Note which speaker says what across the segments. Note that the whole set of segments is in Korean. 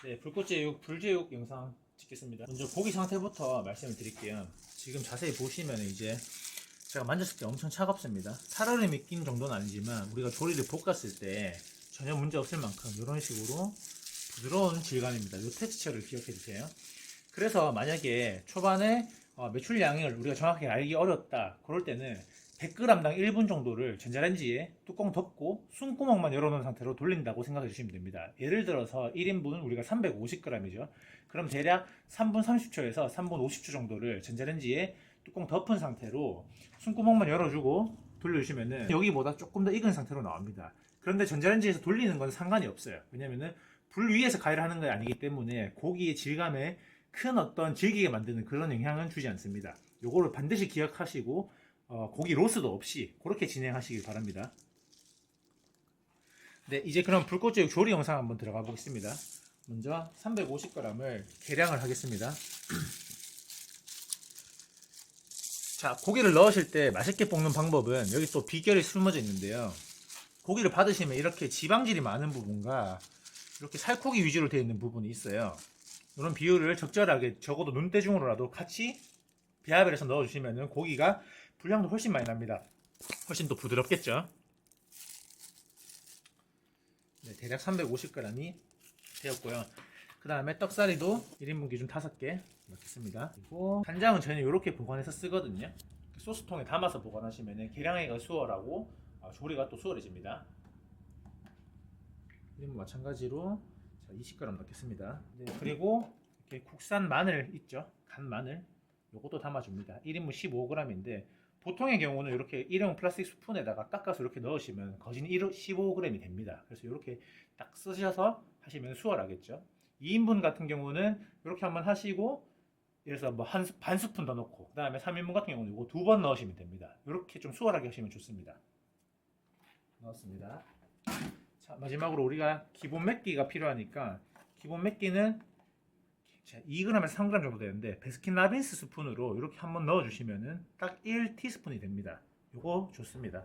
Speaker 1: 네, 불꽃제육, 불제육 영상 찍겠습니다. 먼저 고기 상태부터 말씀을 드릴게요. 지금 자세히 보시면 이제 제가 만졌을 때 엄청 차갑습니다. 살얼음이 낀 정도는 아니지만 우리가 조리를 볶았을 때 전혀 문제 없을 만큼 이런 식으로 부드러운 질감입니다. 이 텍스처를 기억해 주세요. 그래서 만약에 초반에 매출량을 우리가 정확히 알기 어렵다 그럴 때는 100g당 1분 정도를 전자레인지에 뚜껑 덮고 숨구멍만 열어놓은 상태로 돌린다고 생각해 주시면 됩니다. 예를 들어서 1인분 우리가 350g이죠. 그럼 대략 3분 30초에서 3분 50초 정도를 전자레인지에 뚜껑 덮은 상태로 숨구멍만 열어주고 돌려주시면은 여기보다 조금 더 익은 상태로 나옵니다. 그런데 전자레인지에서 돌리는 건 상관이 없어요. 왜냐면은 불 위에서 가열을 하는 게 아니기 때문에 고기의 질감에 큰 어떤 질기게 만드는 그런 영향은 주지 않습니다. 요거를 반드시 기억하시고 고기 로스도 없이 그렇게 진행하시길 바랍니다. 네, 이제 그럼 불꽃제육 조리 영상 한번 들어가 보겠습니다. 먼저 350g을 계량을 하겠습니다. 자, 고기를 넣으실 때 맛있게 볶는 방법은 여기 또 비결이 숨어져 있는데요. 고기를 받으시면 이렇게 지방질이 많은 부분과 이렇게 살코기 위주로 되어 있는 부분이 있어요. 이런 비율을 적절하게 적어도 눈대중으로라도 같이 배합을 해서 넣어주시면 고기가 분량도 훨씬 많이 납니다. 훨씬 더 부드럽겠죠. 네, 대략 350g이 되었고요. 그 다음에 떡사리도 1인분 기준 5개 넣겠습니다. 그리고 간장은 저는 이렇게 보관해서 쓰거든요. 소스통에 담아서 보관하시면 계량하기가 수월하고 조리가 또 수월해집니다. 1인분 마찬가지로 20g 넣겠습니다. 네, 그리고 이렇게 국산 마늘 있죠? 간 마늘 요것도 담아줍니다. 1인분 15g인데 보통의 경우는 이렇게 일회용 플라스틱 스푼에다가 깎아서 이렇게 넣으시면 거진 15g이 됩니다. 그래서 이렇게 딱 쓰셔서 하시면 수월하겠죠. 2인분 같은 경우는 이렇게 한번 하시고 예를 들어서 뭐 반 스푼 더 넣고 그 다음에 3인분 같은 경우는 이거 2번 넣으시면 됩니다. 이렇게 좀 수월하게 하시면 좋습니다. 넣었습니다. 자, 마지막으로 우리가 기본 맵기가 필요하니까 기본 맵기는 2g에서 3g 정도 되는데 베스킨라빈스 스푼으로 이렇게 한번 넣어주시면은 딱 1티스푼이 됩니다. 요거 좋습니다.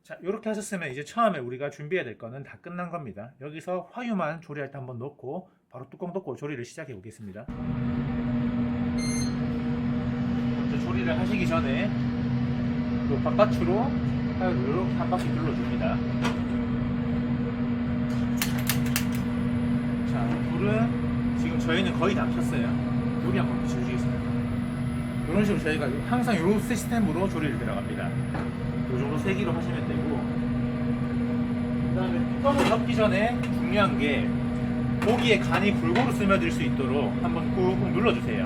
Speaker 1: 자, 이렇게 하셨으면 이제 처음에 우리가 준비해야 될 거는 다 끝난 겁니다. 여기서 화유만 조리할 때 한번 넣고 바로 뚜껑 덮고 조리를 시작해 보겠습니다. 먼저 조리를 하시기 전에 요 바깥으로 화유를 이렇게 한 바퀴 눌러줍니다. 자, 불은 지금 저희는 거의 다 켰어요. 여기 한번 비춰주시겠습니다. 이런 식으로 저희가 항상 이런 시스템으로 조리를 들어갑니다. 이 정도 세기로 하시면 되고, 그 다음에 뚜껑을 덮기 전에 중요한 게 고기에 간이 골고루 스며들 수 있도록 한번 꾹꾹 눌러주세요.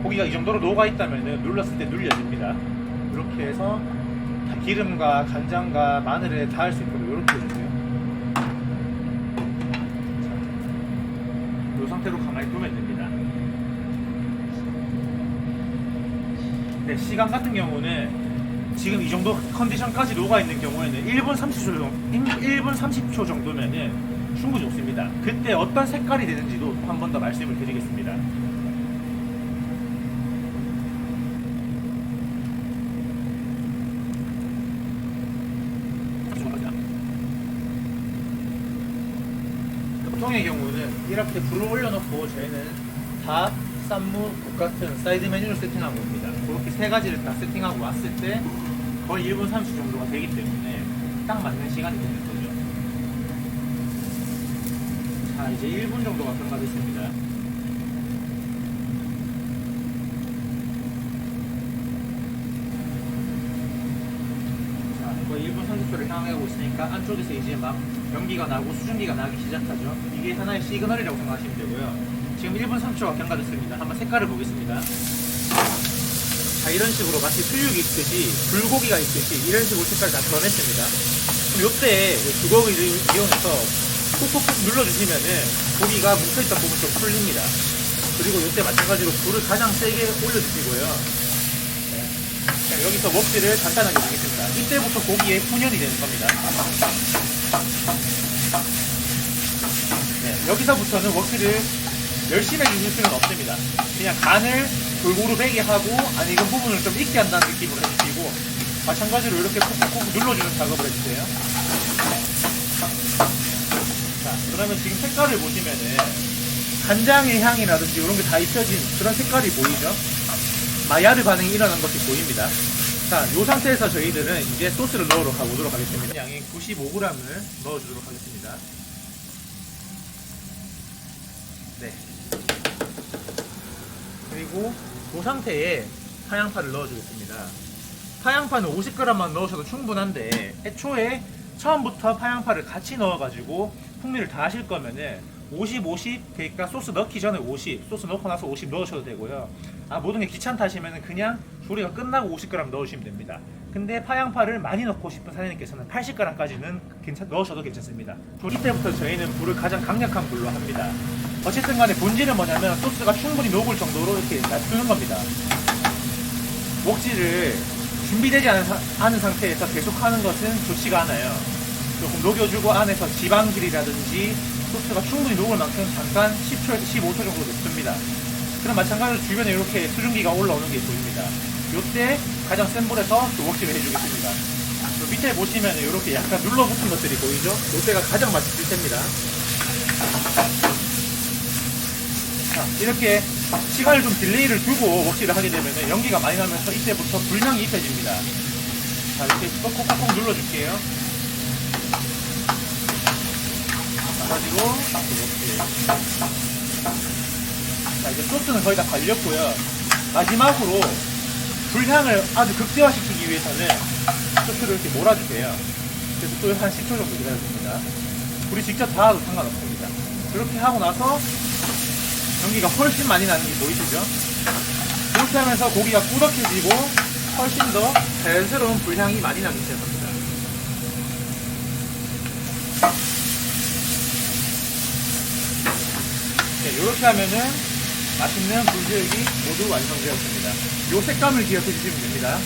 Speaker 1: 고기가 이 정도로 녹아있다면 눌렀을 때 눌려집니다. 이렇게 해서 기름과 간장과 마늘에 닿을 수 있도록 이렇게 해주세요. 이 상태로 가만히 두면 됩니다. 네, 시간 같은 경우는 지금 이 정도 컨디션까지 녹아있는 경우에는 1분 30초 정도면은 충분히 좋습니다. 그때 어떤 색깔이 되는지도 한 번 더 말씀을 드리겠습니다. 보통의 경우는 이렇게 불을 올려놓고 저희는 밥, 쌈무, 국 같은 사이드 메뉴를 세팅하고 옵니다. 그렇게 세 가지를 다 세팅하고 왔을 때 거의 1분 30초 정도가 되기 때문에 딱 맞는 시간이 되는 거죠. 자, 이제 1분 정도가 경과됐습니다. 자, 거의 1분 30초를 향하고 있으니까 안쪽에서 이제 막 연기가 나고 수증기가 나기 시작하죠. 이게 하나의 시그널이라고 생각하시면 되고요. 지금 1분 30초가 경과됐습니다. 한번 색깔을 보겠습니다. 자, 이런 식으로 마치 수육이 있듯이 불고기가 있듯이 이런 식으로 색깔을 다 변했습니다. 그럼 이때 주걱을 이용해서 콕콕콕 눌러주시면은 고기가 뭉쳐있던 부분 좀 풀립니다. 그리고 이때 마찬가지로 불을 가장 세게 올려주시고요. 네. 자, 여기서 웍질을 간단하게 보겠습니다. 이때부터 고기에 훈연이 되는 겁니다. 네, 여기서부터는 웍질을 열심히 해주실 필요는 없습니다. 그냥 간을 골고루 배게 하고 안 익은 부분을 좀 익게 한다는 느낌으로 해주시고 마찬가지로 이렇게 콕콕콕 눌러주는 작업을 해주세요. 자, 그러면 지금 색깔을 보시면은 간장의 향이라든지 이런 게 다 입혀진 그런 색깔이 보이죠? 마야르 반응이 일어난 것이 보입니다. 자, 이 상태에서 저희들은 이제 소스를 넣으러 가보도록 하겠습니다. 양이 95g을 넣어주도록 하겠습니다. 네. 그리고 이 상태에 파양파를 넣어주겠습니다. 파양파는 50g만 넣으셔도 충분한데 애초에 처음부터 파양파를 같이 넣어가지고 풍미를 다 하실 거면은 50, 50, 그러니까 소스 넣기 전에 50, 소스 넣고 나서 50 넣으셔도 되고요. 모든 게 귀찮다 하시면은 그냥 조리가 끝나고 50g 넣으시면 됩니다. 근데 파양파를 많이 넣고 싶은 사장님께서는 80g까지는 넣으셔도 괜찮습니다. 조리 때부터 저희는 불을 가장 강력한 불로 합니다. 어쨌든 간에 본질은 뭐냐면 소스가 충분히 녹을 정도로 이렇게 놔두는 겁니다. 웍질을 준비되지 않은 상태에서 계속하는 것은 좋지가 않아요. 조금 녹여주고 안에서 지방질이라든지 소스가 충분히 녹을 만큼 잠깐 10초에서 15초 정도 냅둡니다. 그럼 마찬가지로 주변에 이렇게 수증기가 올라오는 게 보입니다. 이때 가장 센 불에서 또 웍질을 해주겠습니다. 밑에 보시면 이렇게 약간 눌러붙은 것들이 보이죠? 이때가 가장 맛있을 때입니다. 자, 이렇게 시간을 좀 딜레이를 두고 웍질을 하게 되면 연기가 많이 나면서 이때부터 불향이 입혀집니다. 자, 이렇게 콕콕콕 눌러줄게요. 가지고 웍질. 자, 이제 소스는 거의 다 갈렸고요. 마지막으로 불향을 아주 극대화시키기 위해서는 소스를 이렇게 몰아주세요. 그래서 또 한 10초 정도 기다려줍니다. 불이 직접 닿아도 상관없습니다. 그렇게 하고 나서 연기가 훨씬 많이 나는 게 보이시죠? 이렇게 하면서 고기가 꾸덕해지고 훨씬 더 자연스러운 불향이 많이 나기 시작합니다. 네, 이렇게 하면은 맛있는 불제육이 모두 완성되었습니다. 이 색감을 기억해 주시면 됩니다.